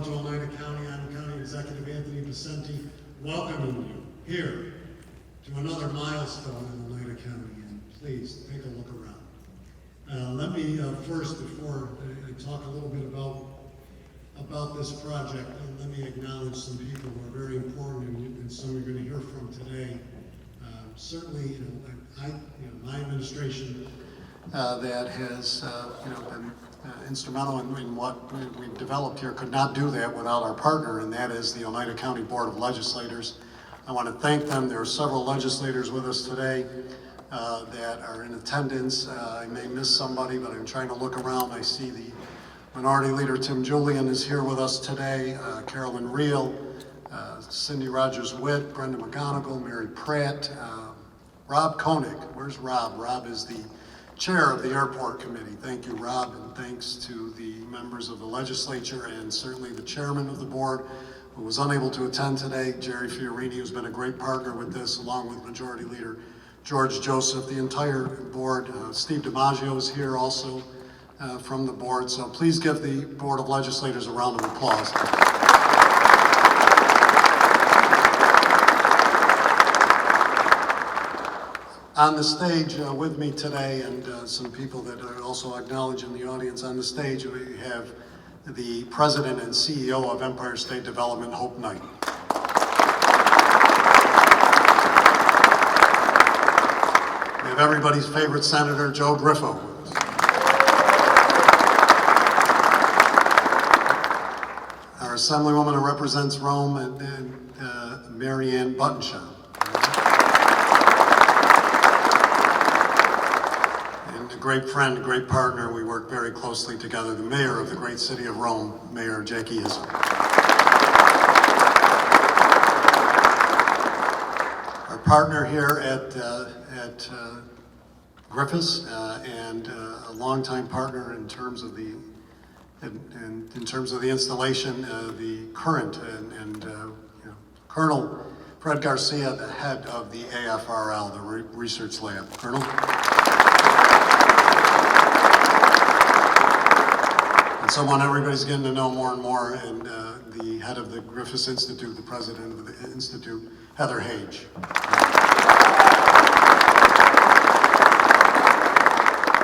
to Oneida County. I'm County Executive Anthony Picente, welcoming you here to another milestone in Oneida County. And please take a look around. Let me first, before I talk a little bit about this project, let me acknowledge some people who are very important and some you're going to hear from today. Certainly, my administration that has been instrumental in what we've developed here could not do that without our partner, and that is the Oneida County Board of Legislators. I want to thank them. There are several legislators with us today that are in attendance. I may miss somebody, but I'm trying to look around. I see the Minority Leader Tim Julian is here with us today, Carolyn Reel, Cindy Rogers-Witt, Brenda McGonigal, Mary Pratt, Rob Koenig. Where's Rob? Rob is the chair of the airport committee. Thank you, Rob, and thanks to the members of the legislature and certainly the chairman of the board who was unable to attend today, Jerry Fiorini, who's been a great partner with this, along with Majority Leader George Joseph, the entire board. Steve DiMaggio is here also from the board, so please give the Board of Legislators a round of applause. On the stage with me today, and some people that I also acknowledge in the audience on the stage, we have the President and CEO of Empire State Development, Hope Knight. We have everybody's favorite Senator, Joe Griffo, with us. Our Assemblywoman who represents Rome, and Mary Ann Buttonshaw. A great friend, a great partner. We work very closely together. The mayor of the great city of Rome, Mayor Jackie Izzo. Our partner here at Griffiss, and a longtime partner in terms of the installation, the current Colonel Fred Garcia, the head of the AFRL, the research lab. Colonel. Someone everybody's getting to know more and more, and the head of the Griffiss Institute, the president of the Institute, Heather Hage.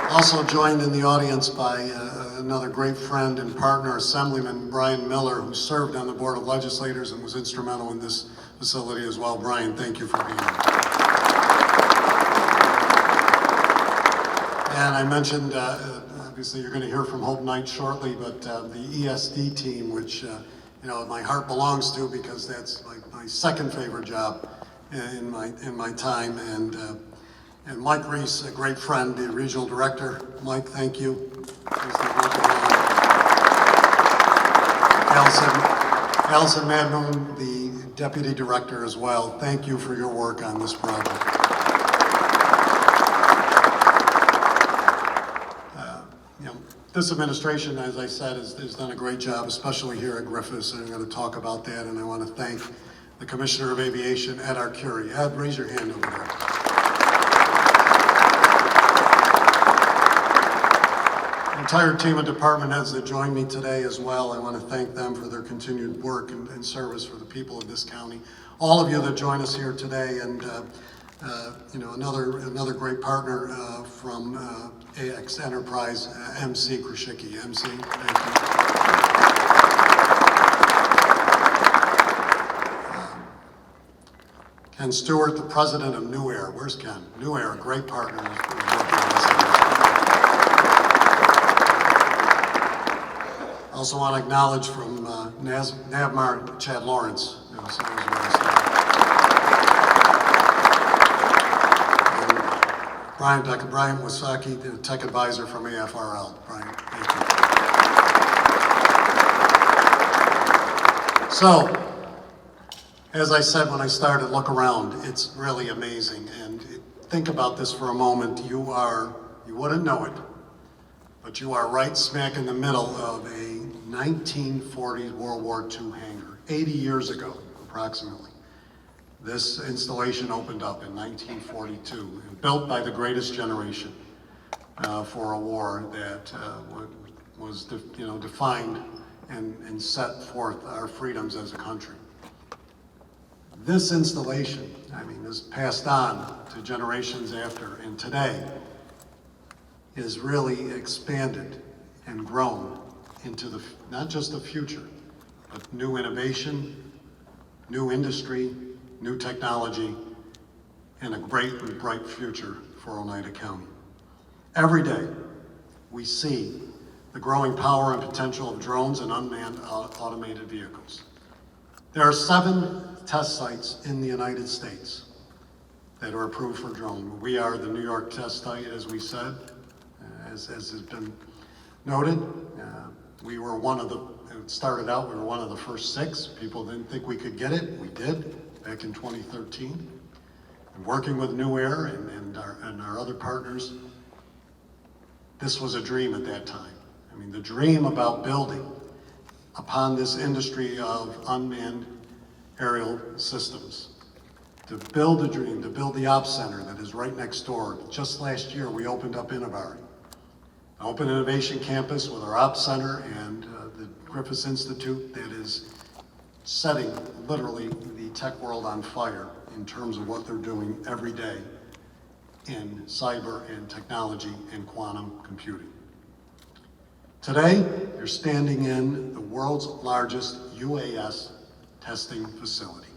Also joined in the audience by another great friend and partner, Assemblyman Brian Miller, who served on the Board of Legislators and was instrumental in this facility as well. Brian, thank you for being here. And I mentioned, obviously you're going to hear from Hope Knight shortly, but the ESD team, which my heart belongs to because that's my second favorite job in my time, and Mike Reese, a great friend, the regional director. Mike, thank you. Allison Madmoon, the deputy director as well. Thank you for your work on this project. This administration, as I said, has done a great job, especially here at Griffiss, and I'm going to talk about that, and I want to thank the Commissioner of Aviation, Ed Arcuri. Ed, raise your hand over there. The entire team of department heads that joined me today as well, I want to thank them for their continued work and service for the people of this county. All of you that join us here today, and another great partner from AX Enterprise, MC Krashicki. MC, thank you. Ken Stewart, the president of New Air. Where's Ken? New Air, a great partner. I also want to acknowledge from NAVMAR, Chad Lawrence. Dr. Brian Wasaki, the tech advisor from AFRL. Brian, thank you. So, as I said when I started, look around. It's really amazing. And think about this for a moment. You wouldn't know it, but you are right smack in the middle of a 1940s World War II hangar, 80 years ago, approximately. This installation opened up in 1942, and built by the greatest generation for a war that was defined and set forth our freedoms as a country. This installation, is passed on to generations after, and today is really expanded and grown into not just the future, but new innovation, new industry, new technology, and a great and bright future for Oneida County. Every day, we see the growing power and potential of drones and unmanned automated vehicles. There are 7 test sites in the United States that are approved for drone. We are the New York test site, as we said, as has been noted. We were one of it started out, we were one of the first 6. People didn't think we could get it. We did back in 2013. And working with New Air and our other partners, this was a dream at that time. The dream about building upon this industry of unmanned aerial systems, to build a dream, to build the Ops Center that is right next door. Just last year, we opened up Innovari, an open innovation campus with our Ops Center and the Griffiss Institute that is setting literally the tech world on fire in terms of what they're doing every day in cyber and technology and quantum computing. Today, you're standing in the world's largest UAS testing facility.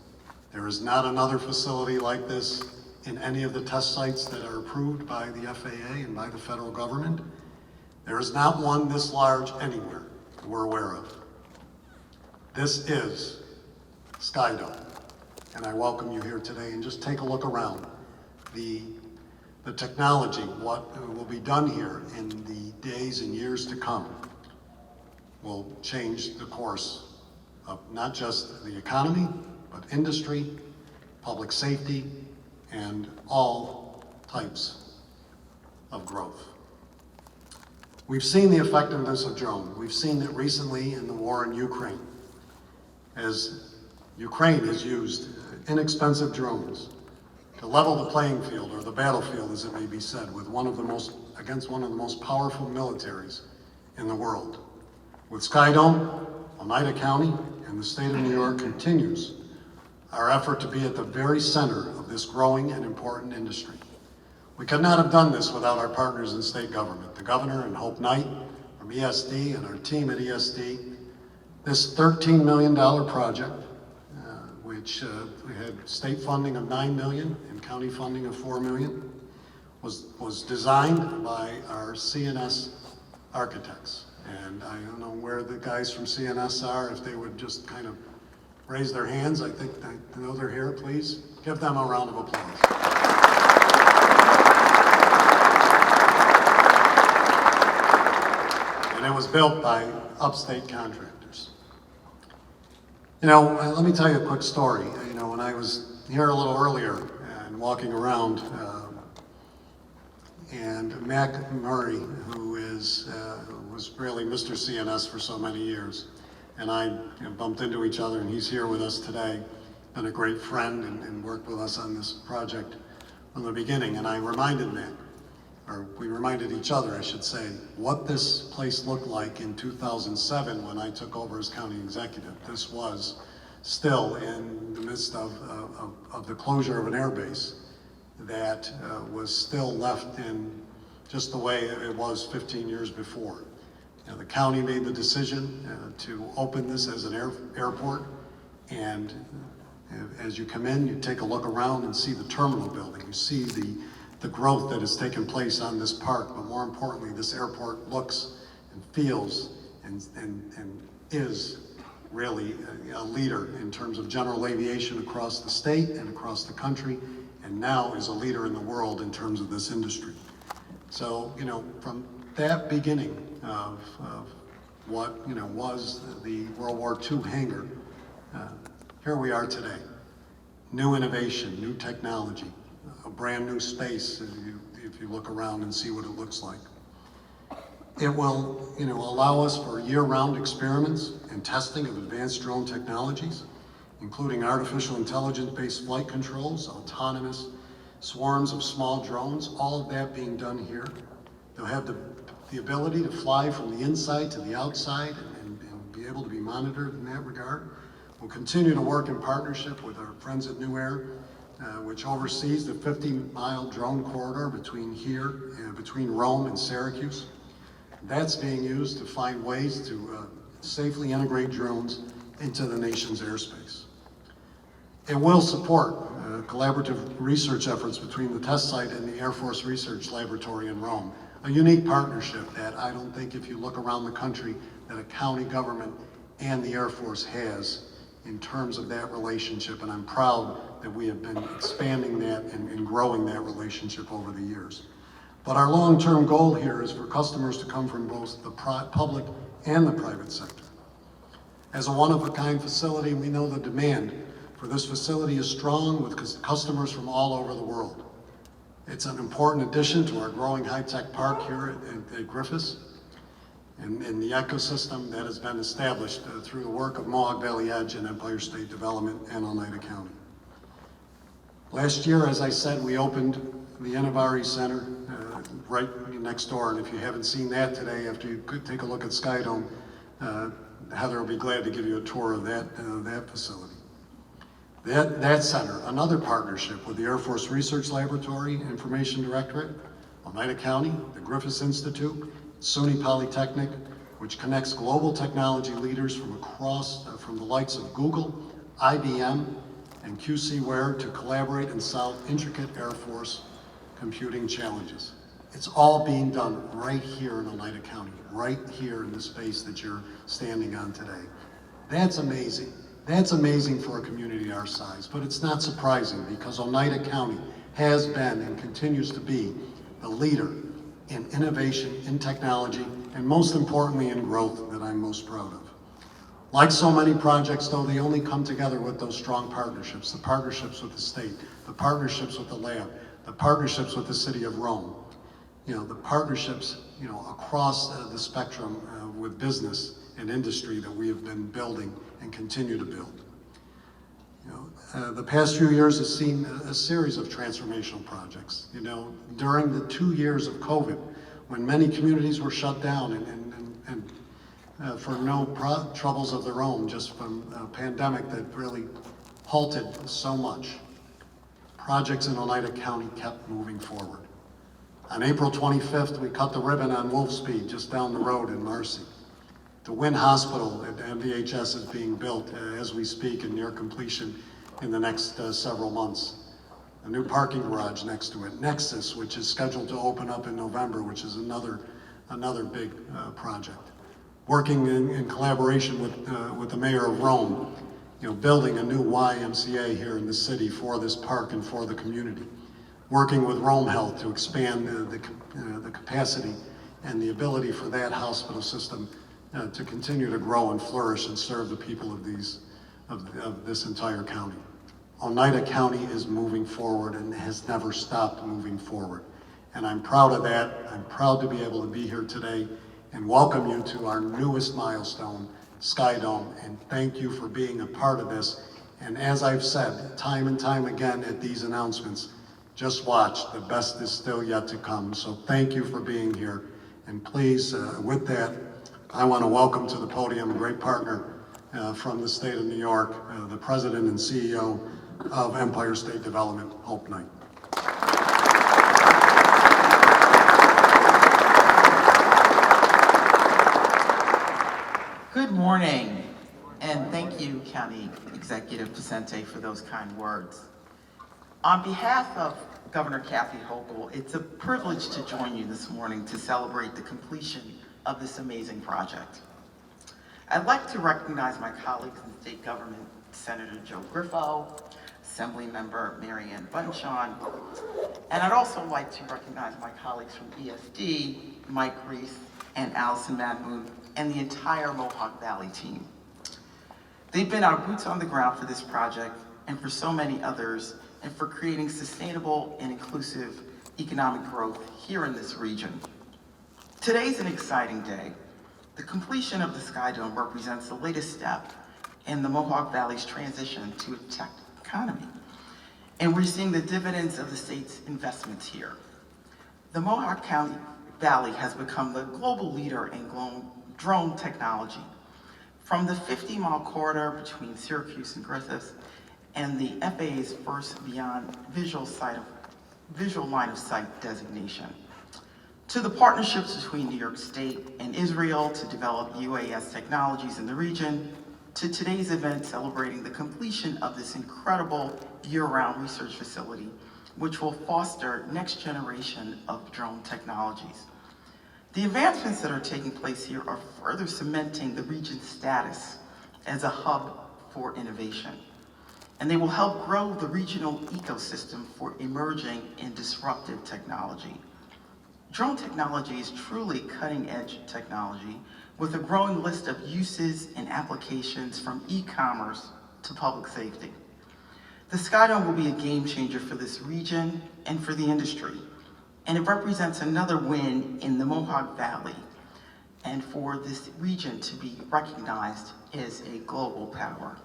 There is not another facility like this in any of the test sites that are approved by the FAA and by the federal government. There is not one this large anywhere that we're aware of. This is Skydome, and I welcome you here today, and just take a look around. The technology, what will be done here in the days and years to come, will change the course of not just the economy, but industry, public safety, and all types of growth. We've seen the effectiveness of drones. We've seen it recently in the war in Ukraine, as Ukraine has used inexpensive drones to level the playing field, or the battlefield as it may be said, with against one of the most powerful militaries in the world. With Skydome, Oneida County and the state of New York continues our effort to be at the very center of this growing and important industry. We could not have done this without our partners in state government, the governor and Hope Knight from ESD and our team at ESD. This $13 million project, which we had state funding of $9 million and county funding of $4 million, was designed by our CNS architects. And I don't know where the guys from CNS are, if they would just kind of raise their hands. I know they're here, please. Give them a round of applause. And it was built by upstate contractors. Let me tell you a quick story. When I was here a little earlier and walking around, and Mac Murray, who was really Mr. CNS for so many years, and I bumped into each other, and he's here with us today, been a great friend and worked with us on this project from the beginning. And I reminded Mac, or we reminded each other, I should say, what this place looked like in 2007 when I took over as county executive. This was still in the midst of the closure of an air base that was still left in just the way it was 15 years before. The county made the decision to open this as an airport, and as you come in, you take a look around and see the terminal building. You see the growth that has taken place on this park, but more importantly, this airport looks and feels and is really a leader in terms of general aviation across the state and across the country, and now is a leader in the world in terms of this industry. So, from that beginning of what, was the World War II hangar, here we are today. New innovation, new technology, a brand new space if you look around and see what it looks like. It will, allow us for year-round experiments and testing of advanced drone technologies, including artificial intelligence-based flight controls, autonomous swarms of small drones, all of that being done here. They'll have the ability to fly from the inside to the outside and be able to be monitored in that regard. We'll continue to work in partnership with our friends at New Air, which oversees the 50-mile drone corridor between Rome and Syracuse. That's being used to find ways to safely integrate drones into the nation's airspace. It will support collaborative research efforts between the test site and the Air Force Research Laboratory in Rome, a unique partnership that I don't think, if you look around the country, that a county government and the Air Force has in terms of that relationship, and I'm proud that we have been expanding that and growing that relationship over the years. But our long-term goal here is for customers to come from both the public and the private sector. As a one-of-a-kind facility, we know the demand for this facility is strong with customers from all over the world. It's an important addition to our growing high-tech park here at Griffiss and the ecosystem that has been established through the work of Mohawk Valley Edge and Empire State Development and Oneida County. Last year, as I said, we opened the Innovari Center right next door, and if you haven't seen that today, after you could take a look at Skydome, Heather will be glad to give you a tour of that facility. That center, another partnership with the Air Force Research Laboratory, Information Directorate, Oneida County, the Griffiss Institute, SUNY Polytechnic, which connects global technology leaders from the likes of Google, IBM, and QCware to collaborate and solve intricate Air Force computing challenges. It's all being done right here in Oneida County, right here in the space that you're standing on today. That's amazing. That's amazing for a community our size, but it's not surprising because Oneida County has been and continues to be the leader in innovation, in technology, and most importantly in growth that I'm most proud of. Like so many projects though, they only come together with those strong partnerships, the partnerships with the state, the partnerships with the lab, the partnerships with the city of Rome, the partnerships across the spectrum with business and industry that we have been building and continue to build. The past few years has seen a series of transformational projects. During the 2 years of COVID, when many communities were shut down and for no troubles of their own, just from a pandemic that really halted so much, projects in Oneida County kept moving forward. On April 25th, we cut the ribbon on Wolf Speed just down the road in Marcy. The Wynn Hospital at MVHS is being built as we speak and near completion in the next several months. A new parking garage next to it. Nexus, which is scheduled to open up in November, which is another big project. Working in collaboration with the mayor of Rome, building a new YMCA here in the city for this park and for the community. Working with Rome Health to expand the capacity and the ability for that hospital system to continue to grow and flourish and serve the people of this entire county. Oneida County is moving forward and has never stopped moving forward. And I'm proud of that. I'm proud to be able to be here today and welcome you to our newest milestone, Skydome, and thank you for being a part of this. And as I've said time and time again at these announcements, just watch, the best is still yet to come. So thank you for being here. And please, with that, I want to welcome to the podium a great partner from the state of New York, the president and CEO of Empire State Development, Hope Knight. Good morning, and thank you, County Executive Picente, for those kind words. On behalf of Governor Kathy Hochul, it's a privilege to join you this morning to celebrate the completion of this amazing project. I'd like to recognize my colleagues in state government, Senator Joe Griffo, Assemblymember Mary Ann Bunchon, and I'd also like to recognize my colleagues from ESD, Mike Reese and Allison Mahmood, and the entire Mohawk Valley team. They've been our boots on the ground for this project and for so many others, and for creating sustainable and inclusive economic growth here in this region. Today's an exciting day. The completion of the Skydome represents the latest step in the Mohawk Valley's transition to a tech economy. And we're seeing the dividends of the state's investments here. The Mohawk Valley has become the global leader in drone technology. From the 50-mile corridor between Syracuse and Griffiss and the FAA's first beyond visual line of sight designation, to the partnerships between New York State and Israel to develop UAS technologies in the region, to today's event celebrating the completion of this incredible year-round research facility, which will foster next generation of drone technologies. The advancements that are taking place here are further cementing the region's status as a hub for innovation, and they will help grow the regional ecosystem for emerging and disruptive technology. Drone technology is truly cutting-edge technology with a growing list of uses and applications from e-commerce to public safety. The Skydome will be a game changer for this region and for the industry, and it represents another win in the Mohawk Valley and for this region to be recognized as a global power.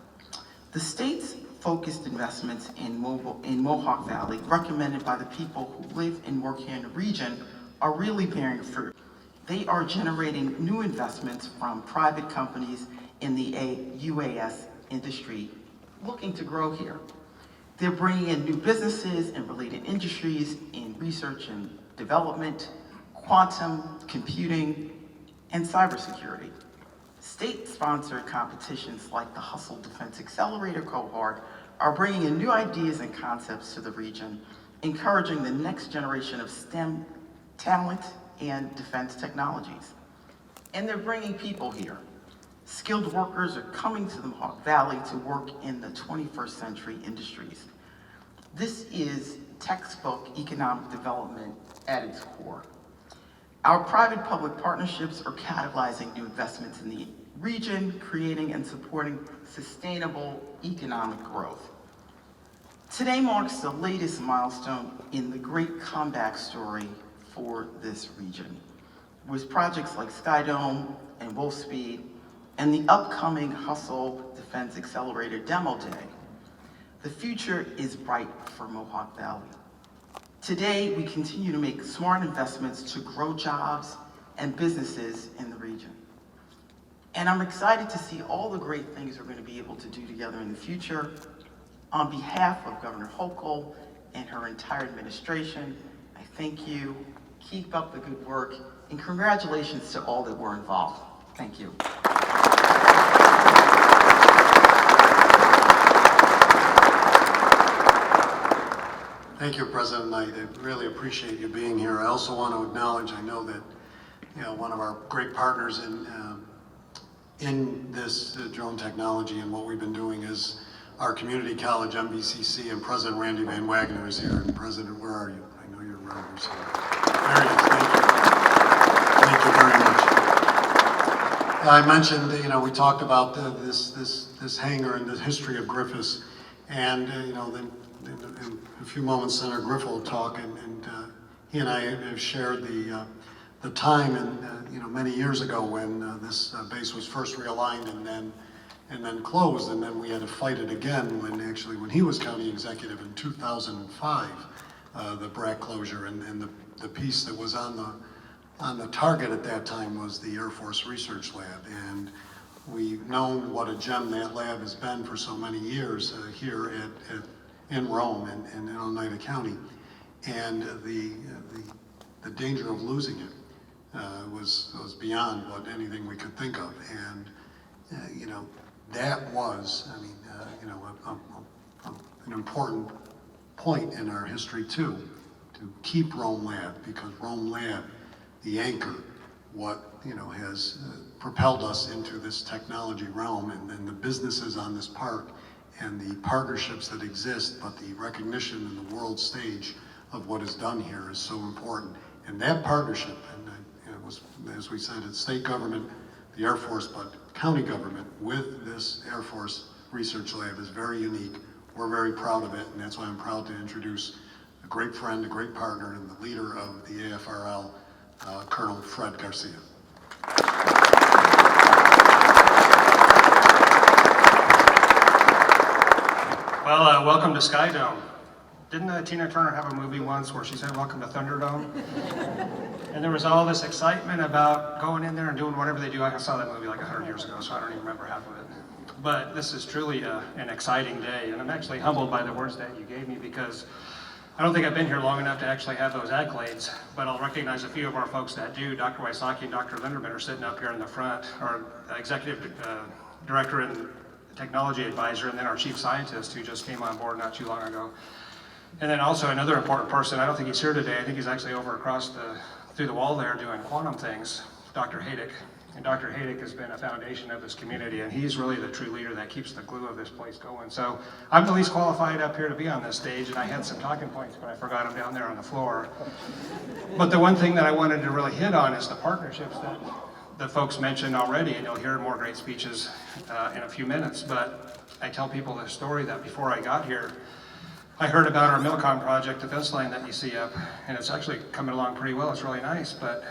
The state's focused investments in Mohawk Valley, recommended by the people who live and work here in the region, are really bearing fruit. They are generating new investments from private companies in the UAS industry looking to grow here. They're bringing in new businesses and related industries in research and development, quantum computing, and cybersecurity. State-sponsored competitions like the Hustle Defense Accelerator Cohort are bringing in new ideas and concepts to the region, encouraging the next generation of STEM talent and defense technologies. And they're bringing people here. Skilled workers are coming to the Mohawk Valley to work in the 21st century industries. This is textbook economic development at its core. Our private-public partnerships are catalyzing new investments in the region, creating and supporting sustainable economic growth. Today marks the latest milestone in the great comeback story for this region, with projects like Skydome and Wolfspeed and the upcoming Hustle Defense Accelerator Demo Day. The future is bright for Mohawk Valley. Today, we continue to make smart investments to grow jobs and businesses in the region. And I'm excited to see all the great things we're going to be able to do together in the future. On behalf of Governor Hochul and her entire administration, I thank you. Keep up the good work, and congratulations to all that were involved. Thank you. Thank you, President Knight. I really appreciate you being here. I also want to acknowledge, I know that one of our great partners in this drone technology and what we've been doing is our community college, MBCC, and President Randy Van Wagner is here. And President, where are you? I know you're around here somewhere. There he is. Thank you very much. I mentioned, we talked about this hangar and the history of Griffiss, and then in a few moments, Senator Griffith will talk, and he and I have shared the time and many years ago when this base was first realigned and then closed, and then we had to fight it again when he was county executive in 2005, the BRAC closure, and the piece that was on the target at that time was the Air Force Research Lab, and we've known what a gem that lab has been for so many years here in Rome and in Oneida County, and the danger of losing it was beyond what anything we could think of, and that was, an important point in our history too, to keep Rome Lab, because Rome Lab, the anchor, what has propelled us into this technology realm, and then the businesses on this park and the partnerships that exist, but the recognition in the world stage of what is done here is so important. And that partnership, and it was, as we said, it's state government, the Air Force, but county government with this Air Force Research Lab is very unique. We're very proud of it, and that's why I'm proud to introduce a great friend, a great partner, and the leader of the AFRL, Colonel Fred Garcia. Well, welcome to Skydome. didn't Tina Turner have a movie once where she said, "Welcome to Thunderdome"? And there was all this excitement about going in there and doing whatever they do. I saw that movie like 100 years ago, so I don't even remember half of it. But this is truly an exciting day, and I'm actually humbled by the words that you gave me, because I don't think I've been here long enough to actually have those accolades, but I'll recognize a few of our folks that do. Dr. Wysocki and Dr. Linderman are sitting up here in the front, our executive director and technology advisor, and then our chief scientist who just came on board not too long ago. And then also another important person, I don't think he's here today, I think he's actually over through the wall there doing quantum things, Dr. Haydick. And Dr. Haydick has been a foundation of this community, and he's really the true leader that keeps the glue of this place going. So I'm the least qualified up here to be on this stage, and I had some talking points, but I forgot them down there on the floor. But the one thing that I wanted to really hit on is the partnerships that the folks mentioned already, and you'll hear more great speeches in a few minutes. But I tell people this story that before I got here, I heard about our Milcom project, the fence line that you see up, and it's actually coming along pretty well. It's really nice, but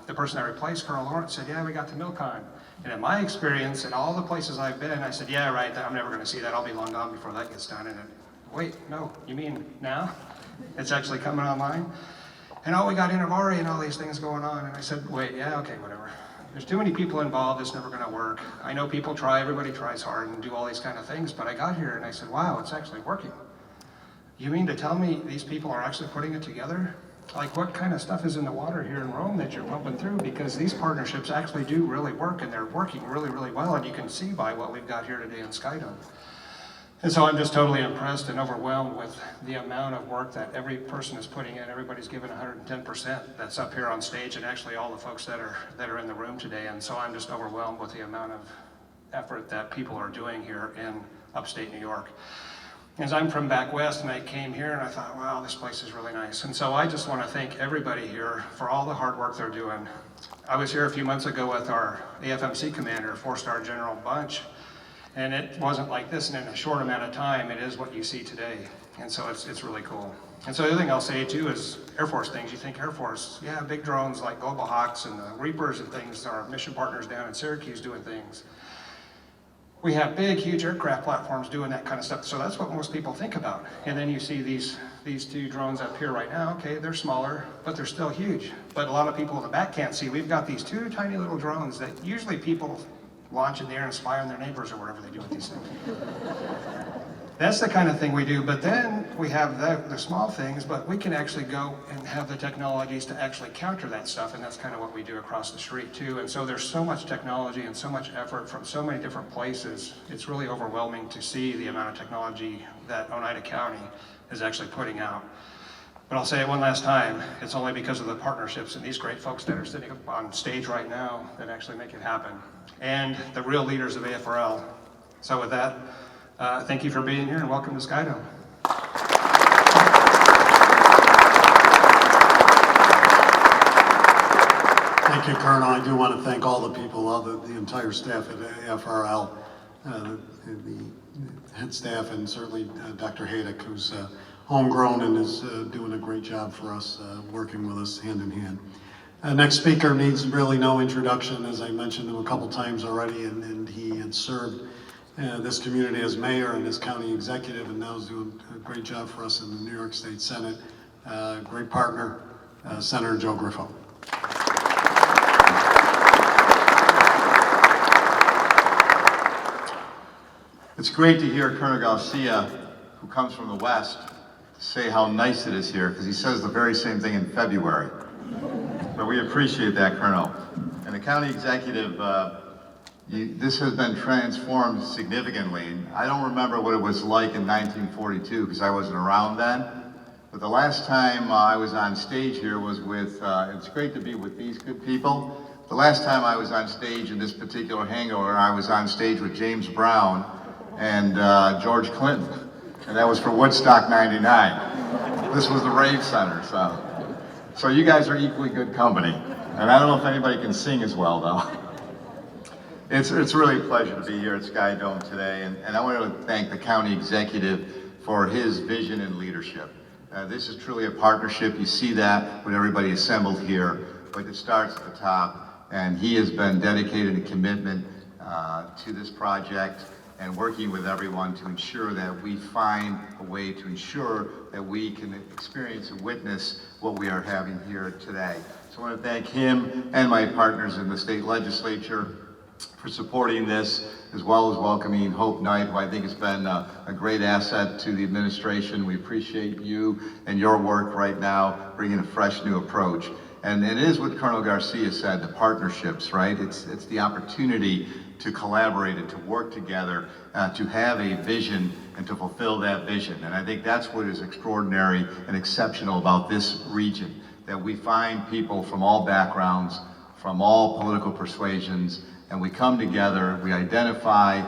the person that replaced Colonel Lawrence said, "Yeah, we got the Milcom." And in my experience, in all the places I've been, I said, "Yeah, right, I'm never going to see that. I'll be long gone before that gets done." And wait, no, you mean now? It's actually coming online? And we got Innovari and all these things going on. And I said, wait, yeah, okay, whatever. There's too many people involved, it's never gonna work. I know people try, everybody tries hard and do all these kind of things, but I got here and I said, wow, it's actually working. You mean to tell me these people are actually putting it together? Like, what kind of stuff is in the water here in Rome that you're pumping through? Because these partnerships actually do really work, and they're working really, really well, and you can see by what we've got here today in Skydome. And so I'm just totally impressed and overwhelmed with the amount of work that every person is putting in. Everybody's given 110% that's up here on stage, and actually all the folks that are in the room today. And so I'm just overwhelmed with the amount of effort that people are doing here in upstate New York. As I'm from back west, and I came here and I thought, wow, this place is really nice. And so I just want to thank everybody here for all the hard work they're doing. I was here a few months ago with our AFMC commander, 4-star General Bunch, and it wasn't like this, and in a short amount of time, it is what you see today. And so it's really cool. And so the other thing I'll say too is Air Force things. You think Air Force, yeah, big drones like Global Hawks and the Reapers and things, our mission partners down in Syracuse doing things. We have big, huge aircraft platforms doing that kind of stuff. So that's what most people think about. And then you see these two drones up here right now. Okay, they're smaller, but they're still huge. But a lot of people in the back can't see. We've got these two tiny little drones that usually people launch in the air and spy on their neighbors or whatever they do with these things. That's the kind of thing we do. But then we have the small things, but we can actually go and have the technologies to actually counter that stuff, and that's kind of what we do across the street too. And so there's so much technology and so much effort from so many different places. It's really overwhelming to see the amount of technology that Oneida County is actually putting out. But I'll say it one last time, it's only because of the partnerships and these great folks that are sitting up on stage right now that actually make it happen, and the real leaders of AFRL. So with that, thank you for being here and welcome to Skydome. Thank you, Colonel. I do want to thank all the people, the entire staff at AFRL, the head staff, and certainly Dr. Haydick, who's homegrown and is doing a great job for us, working with us hand in hand. Next speaker needs really no introduction, as I mentioned him a couple times already, and he had served this community as mayor and as county executive, and now is doing a great job for us in the New York State Senate. Great partner, Senator Joe Griffiss. It's great to hear Colonel Garcia, who comes from the West, say how nice it is here, because he says the very same thing in February. But we appreciate that, Colonel. And the county executive, this has been transformed significantly. I don't remember what it was like in 1942, because I wasn't around then. But the last time I was on stage here was with, it's great to be with these good people. The last time I was on stage in this particular hangar, I was on stage with James Brown and George Clinton. And that was for Woodstock 99. This was the Rave Center, so you guys are equally good company. And I don't know if anybody can sing as well, though. It's really a pleasure to be here at Skydome today, and I want to thank the county executive for his vision and leadership. This is truly a partnership. You see that with everybody assembled here, but it starts at the top, and he has been dedicated and commitment to this project, and working with everyone to ensure that we find a way to ensure that we can experience and witness what we are having here today. So I want to thank him and my partners in the state legislature for supporting this, as well as welcoming Hope Knight, who I think has been a great asset to the administration. We appreciate you and your work right now, bringing a fresh new approach. And it is what Colonel Garcia said, the partnerships, right? It's the opportunity to collaborate and to work together, to have a vision and to fulfill that vision. And I think that's what is extraordinary and exceptional about this region, that we find people from all backgrounds, from all political persuasions, and we come together, we identify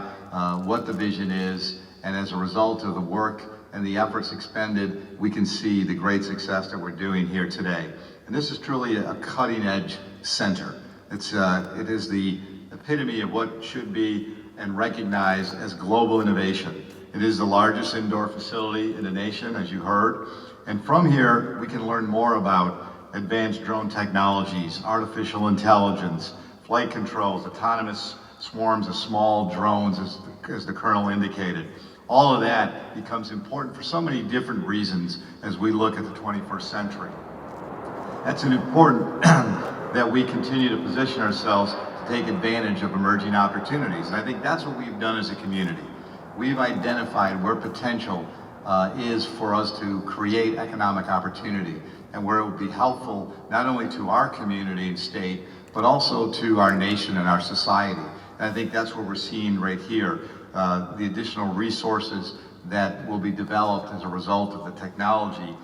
what the vision is, and as a result of the work and the efforts expended, we can see the great success that we're doing here today. And this is truly a cutting-edge center. It is the epitome of what should be and recognized as global innovation. It is the largest indoor facility in the nation, as you heard. And from here, we can learn more about advanced drone technologies, artificial intelligence, flight controls, autonomous swarms of small drones, as the Colonel indicated. All of that becomes important for so many different reasons as we look at the 21st century. That's an important that we continue to position ourselves to take advantage of emerging opportunities. And I think that's what we've done as a community. We've identified where potential is for us to create economic opportunity and where it would be helpful not only to our community and state, but also to our nation and our society. And I think that's what we're seeing right here, the additional resources that will be developed as a result of the technology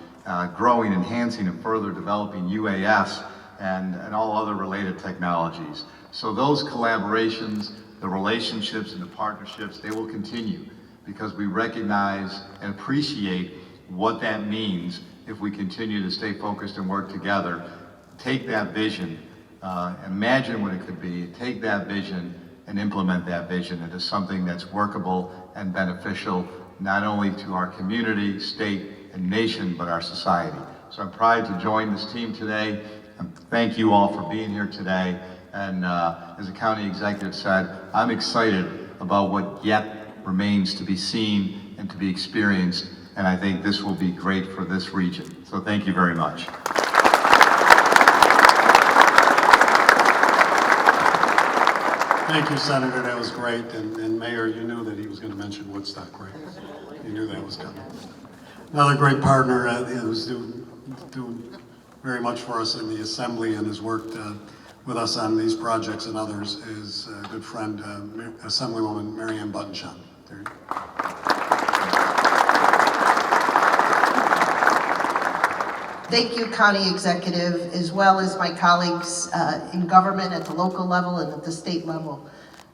growing, enhancing, and further developing UAS and all other related technologies. So those collaborations, the relationships and the partnerships, they will continue because we recognize and appreciate what that means if we continue to stay focused and work together. Take that vision, imagine what it could be, take that vision and implement that vision into something that's workable and beneficial, not only to our community, state, and nation, but our society. So I'm proud to join this team today, and thank you all for being here today. And as the county executive said, I'm excited about what yet remains to be seen and to be experienced, and I think this will be great for this region. So thank you very much. Thank you, Senator. That was great. And Mayor, you knew that he was going to mention Woodstock, right? You knew that was coming. Another great partner who's doing very much for us in the Assembly and has worked with us on these projects and others is a good friend, Assemblywoman Mary Ann Buttonshot. There you go. Thank you, County Executive, as well as my colleagues in government at the local level and at the state level.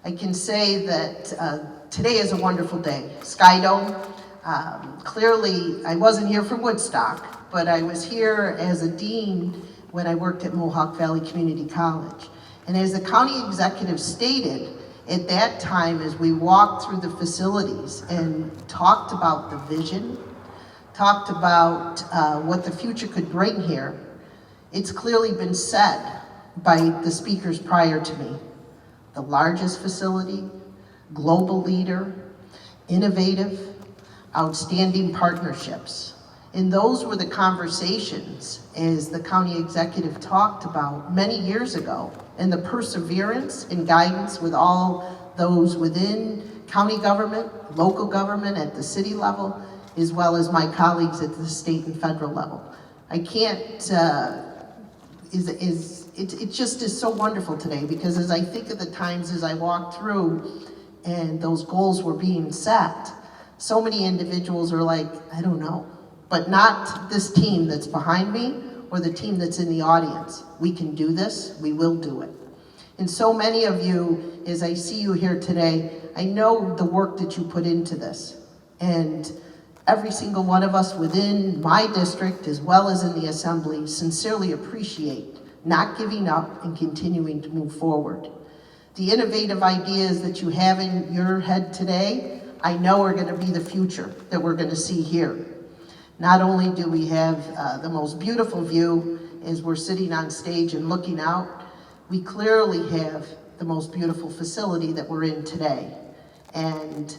I can say that today is a wonderful day. Skydome, clearly I wasn't here for Woodstock, but I was here as a dean when I worked at Mohawk Valley Community College. And as the county executive stated, at that time as we walked through the facilities and talked about the vision, talked about what the future could bring here, it's clearly been said by the speakers prior to me. The largest facility, global leader, innovative, outstanding partnerships. And those were the conversations as the county executive talked about many years ago, and the perseverance and guidance with all those within county government, local government at the city level, as well as my colleagues at the state and federal level. I can't, it just is so wonderful today, because as I think of the times as I walked through and those goals were being set, so many individuals are like, I don't know, but not this team that's behind me or the team that's in the audience. We can do this, we will do it. And so many of you, as I see you here today, I know the work that you put into this. And every single one of us within my district, as well as in the Assembly, sincerely appreciate not giving up and continuing to move forward. The innovative ideas that you have in your head today, I know are going to be the future that we're going to see here. Not only do we have the most beautiful view as we're sitting on stage and looking out, we clearly have the most beautiful facility that we're in today. And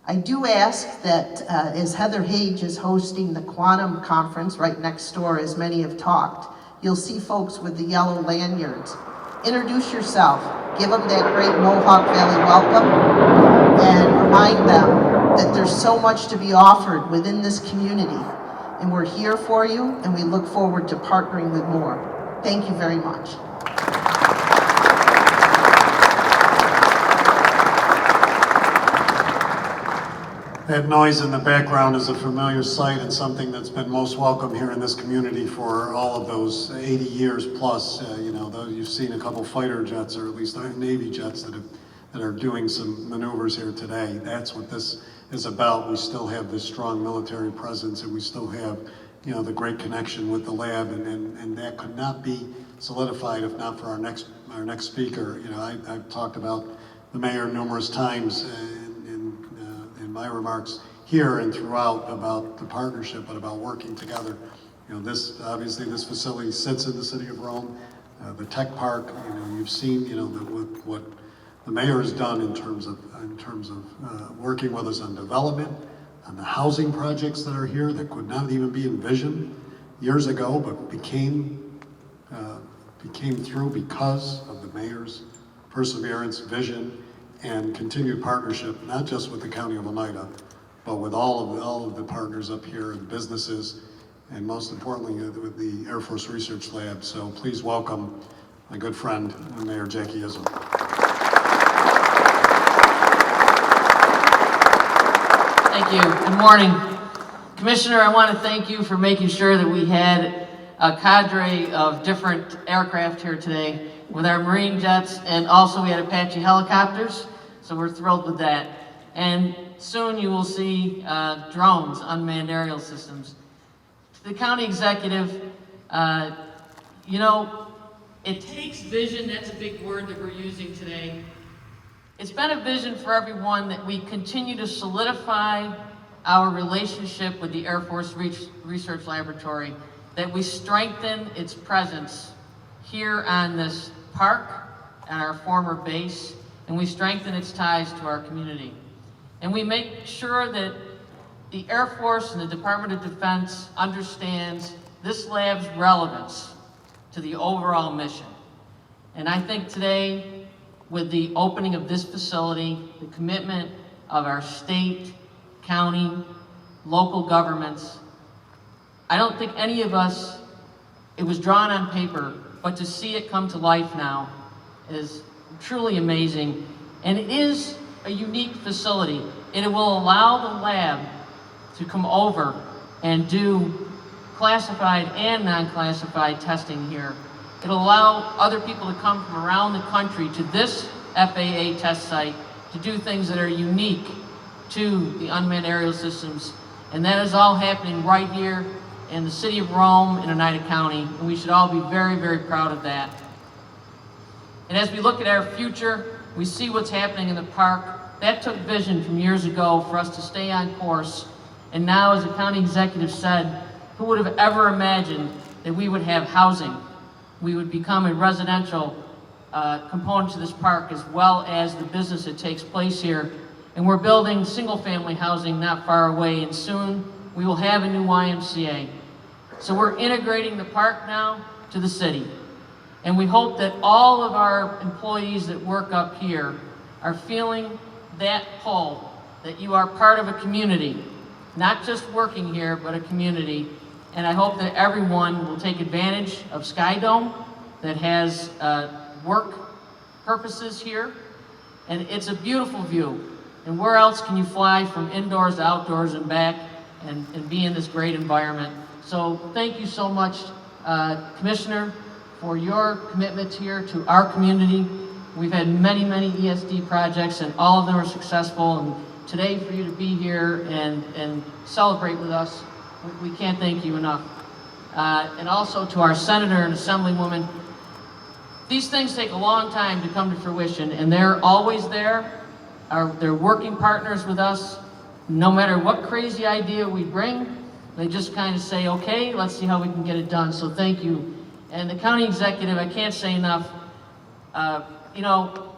I do ask that as Heather Hage is hosting the Quantum Conference right next door, as many have talked, you'll see folks with the yellow lanyards. Introduce yourself, give them that great Mohawk Valley welcome, and remind them that there's so much to be offered within this community. And we're here for you, and we look forward to partnering with more. Thank you very much. That noise in the background is a familiar sight and something that's been most welcome here in this community for all of those 80 years plus. You know, though you've seen a couple fighter jets, or at least Navy jets, that are doing some maneuvers here today. That's what this is about. We still have this strong military presence, and we still have, you know, the great connection with the lab, and that could not be solidified if not for our next speaker. You know, I've talked about the mayor numerous times in my remarks here and throughout about the partnership, but about working together. You know, this obviously this facility sits in the city of Rome. The tech park, you know, you've seen, you know, what the mayor has done in terms of working with us on development, on the housing projects that are here that could not even be envisioned years ago, but became through because of the mayor's perseverance, vision, and continued partnership, not just with the County of Oneida, but with all of the partners up here and businesses, and most importantly with the Air Force Research Lab. So please welcome my good friend, Mayor Jackie Isle. Thank you. Good morning. Commissioner, I want to thank you for making sure that we had a cadre of different aircraft here today with our Marine jets, and also we had Apache helicopters, so we're thrilled with that. And soon you will see drones, unmanned aerial systems. To the county executive, you know, it takes vision. That's a big word that we're using today. It's been a vision for everyone that we continue to solidify our relationship with the Air Force Research Laboratory, that we strengthen its presence here on this park, on our former base, and we strengthen its ties to our community. And we make sure that the Air Force and the Department of Defense understands this lab's relevance to the overall mission. And I think today, with the opening of this facility, the commitment of our state, county, local governments, I don't think any of us, it was drawn on paper, but to see it come to life now is truly amazing. And it is a unique facility. It will allow the lab to come over and do classified and non-classified testing here. It'll allow other people to come from around the country to this FAA test site to do things that are unique to the unmanned aerial systems. And that is all happening right here in the city of Rome in Oneida County, and we should all be very, very proud of that. And as we look at our future, we see what's happening in the park. That took vision from years ago for us to stay on course. And now, as the county executive said, who would have ever imagined that we would have housing? We would become a residential component to this park, as well as the business that takes place here. And we're building single-family housing not far away, and soon we will have a new YMCA. So we're integrating the park now to the city. And we hope that all of our employees that work up here are feeling that pull, that you are part of a community, not just working here, but a community. And I hope that everyone will take advantage of Skydome that has work purposes here. And it's a beautiful view. And where else can you fly from indoors to outdoors and back and be in this great environment? So thank you so much, Commissioner, for your commitment here to our community. We've had many, many ESD projects, and all of them are successful. And today, for you to be here and celebrate with us, we can't thank you enough. And also to our Senator and Assemblywoman, these things take a long time to come to fruition, and they're always there. They're working partners with us. No matter what crazy idea we bring, they just kind of say, okay, let's see how we can get it done. So thank you. And the county executive, I can't say enough. You know,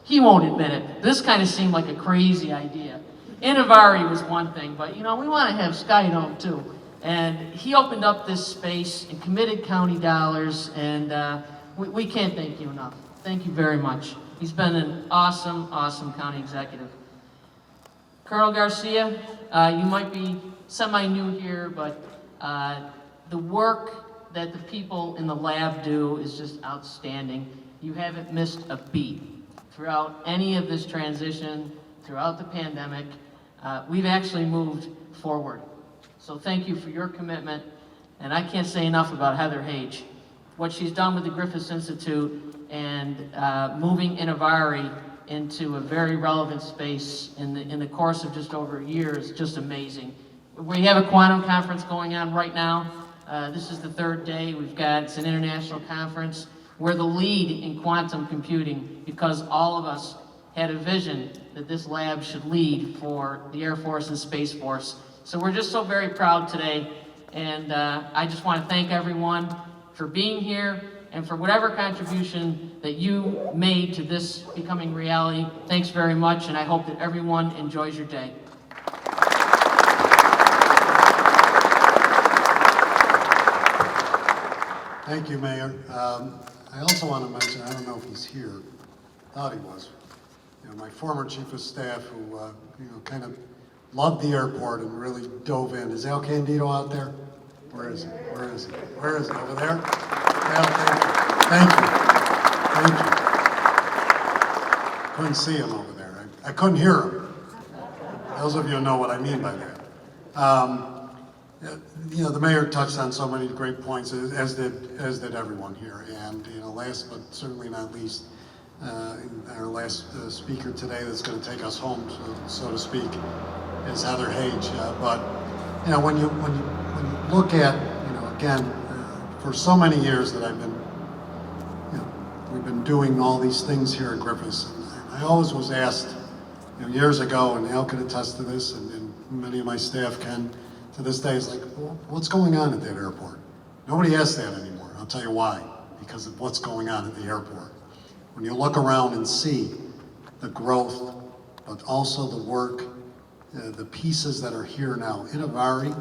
he won't admit it. This kind of seemed like a crazy idea. Innovari was one thing, but we want to have Skydome too. And he opened up this space and committed county dollars, and we can't thank you enough. Thank you very much. He's been an awesome, awesome county executive. Colonel Garcia, you might be semi-new here, but the work that the people in the lab do is just outstanding. You haven't missed a beat throughout any of this transition, throughout the pandemic. We've actually moved forward. So thank you for your commitment, and I can't say enough about Heather Hage. What she's done with the Griffiss Institute and moving Innovari into a very relevant space in the course of just over a year is just amazing. We have a quantum conference going on right now. This is the third day. It's an international conference. We're the lead in quantum computing because all of us had a vision that this lab should lead for the Air Force and Space Force. So we're just so very proud today, and I just want to thank everyone for being here and for whatever contribution that you made to this becoming reality. Thanks very much, and I hope that everyone enjoys your day. Thank you, Mayor. I also want to mention, I don't know if he's here, thought he was, my former chief of staff who, kind of loved the airport and really dove in. Is Al Candido out there? Where is he? Where is he? Where is he? Over there? Al, thank you. Thank you. Couldn't see him over there. I couldn't hear him. Those of you know what I mean by that. The mayor touched on so many great points, as did everyone here. And last but certainly not least, our last speaker today that's going to take us home, so to speak, is Heather Hage. But when you look at again, for so many years that I've been, we've been doing all these things here at Griffiss. And I always was asked, years ago, and Al could attest to this, and many of my staff can, to this day, is like, well, what's going on at that airport? Nobody asks that anymore. I'll tell you why. Because of what's going on at the airport. When you look around and see the growth, but also the work, the pieces that are here now, Innovari,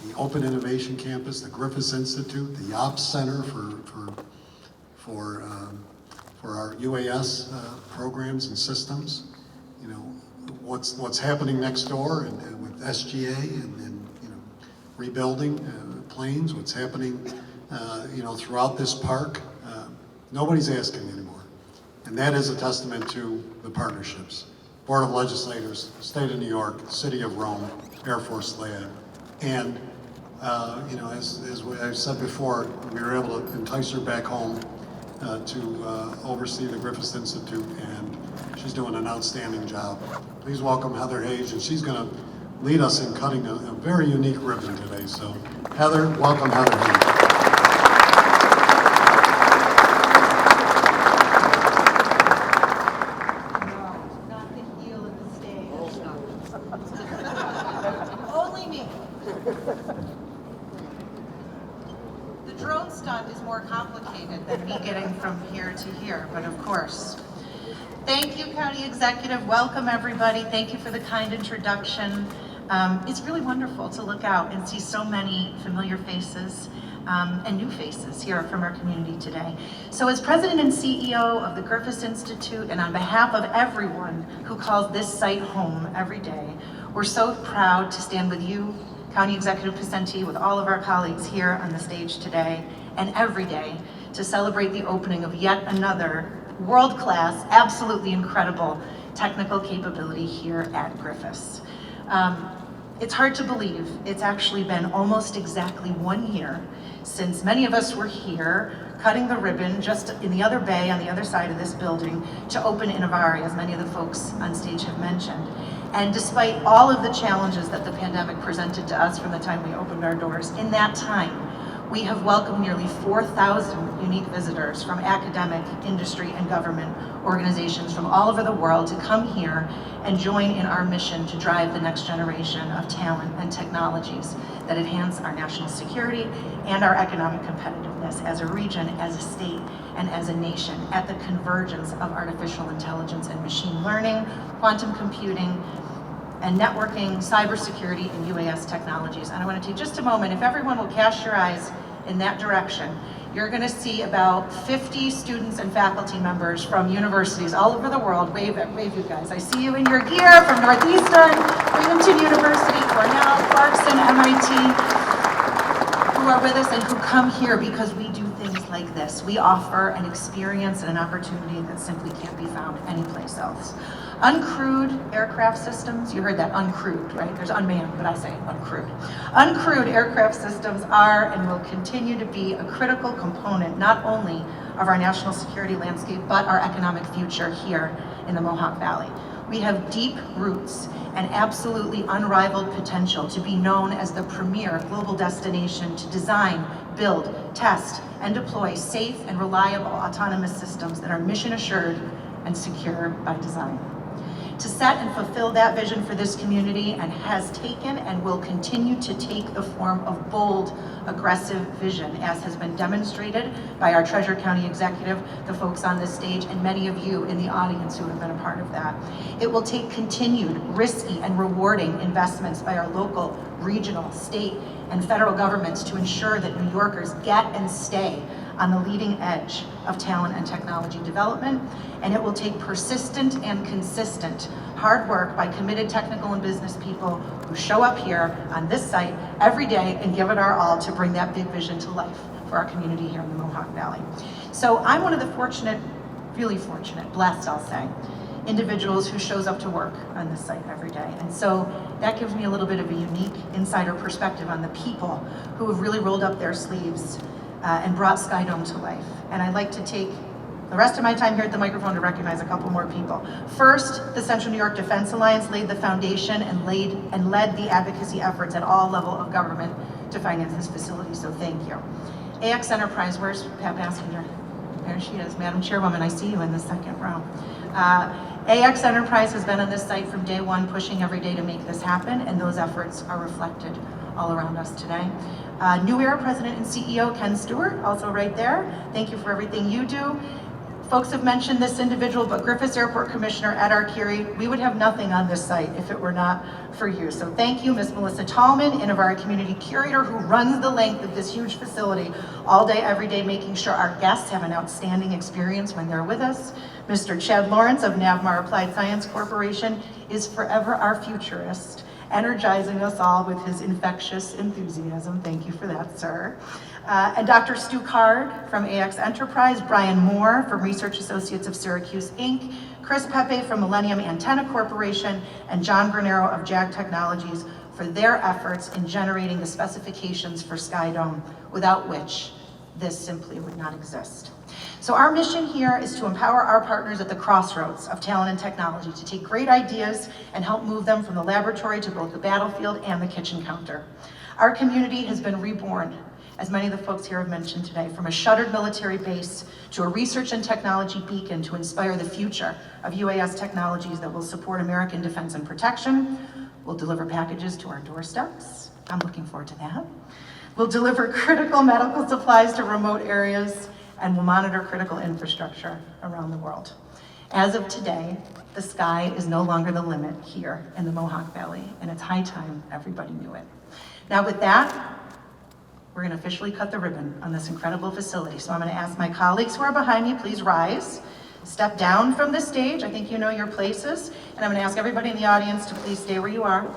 the Open Innovation Campus, the Griffiss Institute, the Ops Center for our UAS programs and systems, what's happening next door and with SGA and rebuilding planes, what's happening throughout this park. Nobody's asking anymore. And that is a testament to the partnerships. Board of Legislators, State of New York, City of Rome, Air Force Lab, and as I've said before, we were able to entice her back home to oversee the Griffiss Institute, and she's doing an outstanding job. Please welcome Heather Hage, and she's going to lead us in cutting a very unique ribbon today. So, Heather, welcome, Heather Hage. Only me. The drone stunt is more complicated than me getting from here to here, but of course. Thank you, County Executive. Welcome, everybody. Thank you for the kind introduction. It's really wonderful to look out and see so many familiar faces and new faces here from our community today. So as President and CEO of the Griffiss Institute, and on behalf of everyone who calls this site home every day, we're so proud to stand with you, County Executive Picente, with all of our colleagues here on the stage today and every day to celebrate the opening of yet another world-class, absolutely incredible technical capability here at Griffiss. It's hard to believe it's actually been almost exactly 1 year since many of us were here cutting the ribbon just in the other bay on the other side of this building to open Innovari, as many of the folks on stage have mentioned. And despite all of the challenges that the pandemic presented to us from the time we opened our doors, in that time, we have welcomed nearly 4,000 unique visitors from academic, industry, and government organizations from all over the world to come here and join in our mission to drive the next generation of talent and technologies that enhance our national security and our economic competitiveness as a region, as a state, and as a nation at the convergence of artificial intelligence and machine learning, quantum computing, and networking, cybersecurity, and UAS technologies. And I want to take just a moment, if everyone will cast your eyes in that direction, you're going to see about 50 students and faculty members from universities all over the world. Wave you guys. I see you in your gear from Northeastern, Binghamton University, Cornell, Clarkson, MIT, who are with us and who come here because we do things like this. We offer an experience and an opportunity that simply can't be found anyplace else. Uncrewed aircraft systems, you heard that, uncrewed, right? There's unmanned, but I say uncrewed. Uncrewed aircraft systems are and will continue to be a critical component not only of our national security landscape, but our economic future here in the Mohawk Valley. We have deep roots and absolutely unrivaled potential to be known as the premier global destination to design, build, test, and deploy safe and reliable autonomous systems that are mission assured and secure by design. To set and fulfill that vision for this community, and has taken and will continue to take the form of bold, aggressive vision, as has been demonstrated by our Treasure County executive, the folks on this stage, and many of you in the audience who have been a part of that. It will take continued, risky, and rewarding investments by our local, regional, state, and federal governments to ensure that New Yorkers get and stay on the leading edge of talent and technology development, and it will take persistent and consistent hard work by committed technical and business people who show up here on this site every day and give it our all to bring that big vision to life for our community here in the Mohawk Valley. So I'm one of the fortunate, really fortunate, blessed I'll say, individuals who shows up to work on this site every day. And so that gives me a little bit of a unique insider perspective on the people who have really rolled up their sleeves and brought Skydome to life. And I'd like to take the rest of my time here at the microphone to recognize a couple more people. First, the Central New York Defense Alliance laid the foundation and led the advocacy efforts at all levels of government to finance this facility, so thank you. AX Enterprise, where's Pat Baskinger? There she is, Madam Chairwoman, I see you in the second row. AX Enterprise has been on this site from day one, pushing every day to make this happen, and those efforts are reflected all around us today. New Era President and CEO Ken Stewart, also right there. Thank you for everything you do. Folks have mentioned this individual, but Griffiss Airport Commissioner Ed Arcuri, we would have nothing on this site if it were not for you. So thank you, Ms. Melissa Tallman, Innovar Community Curator, who runs the length of this huge facility all day, every day, making sure our guests have an outstanding experience when they're with us. Mr. Chad Lawrence of Navmar Applied Science Corporation is forever our futurist, energizing us all with his infectious enthusiasm. Thank you for that, sir. And Dr. Stu Card from AX Enterprise, Brian Moore from Research Associates of Syracuse, Inc., Chris Pepe from Millennium Antenna Corporation, and John Granero of JAG Technologies for their efforts in generating the specifications for Skydome, without which this simply would not exist. So our mission here is to empower our partners at the crossroads of talent and technology to take great ideas and help move them from the laboratory to both the battlefield and the kitchen counter. Our community has been reborn, as many of the folks here have mentioned today, from a shuttered military base to a research and technology beacon to inspire the future of UAS technologies that will support American defense and protection. We'll deliver packages to our doorsteps. I'm looking forward to that. We'll deliver critical medical supplies to remote areas, and will monitor critical infrastructure around the world. As of today, the sky is no longer the limit here in the Mohawk Valley, and it's high time everybody knew it. Now with that, we're gonna officially cut the ribbon on this incredible facility. So I'm gonna ask my colleagues who are behind me, please rise, step down from the stage. I think you know your places. And I'm gonna ask everybody in the audience to please stay where you are.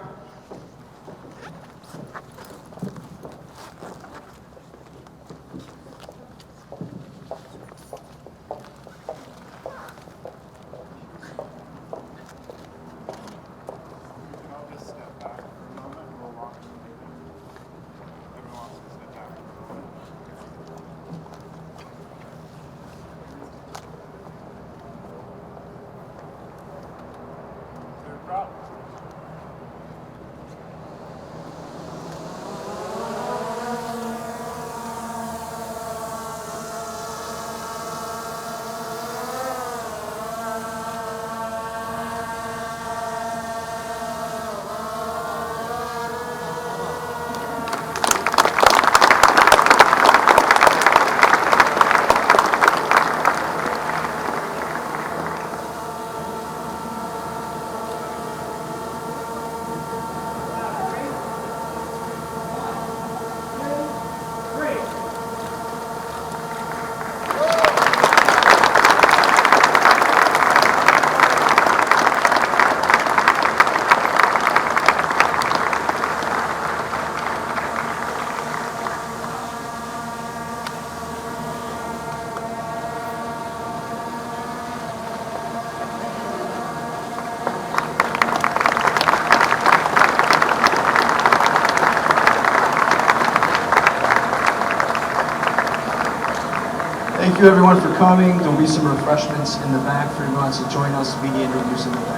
Thank you everyone for coming. There'll be some refreshments in the back for everyone to join us. Media interviews in the back.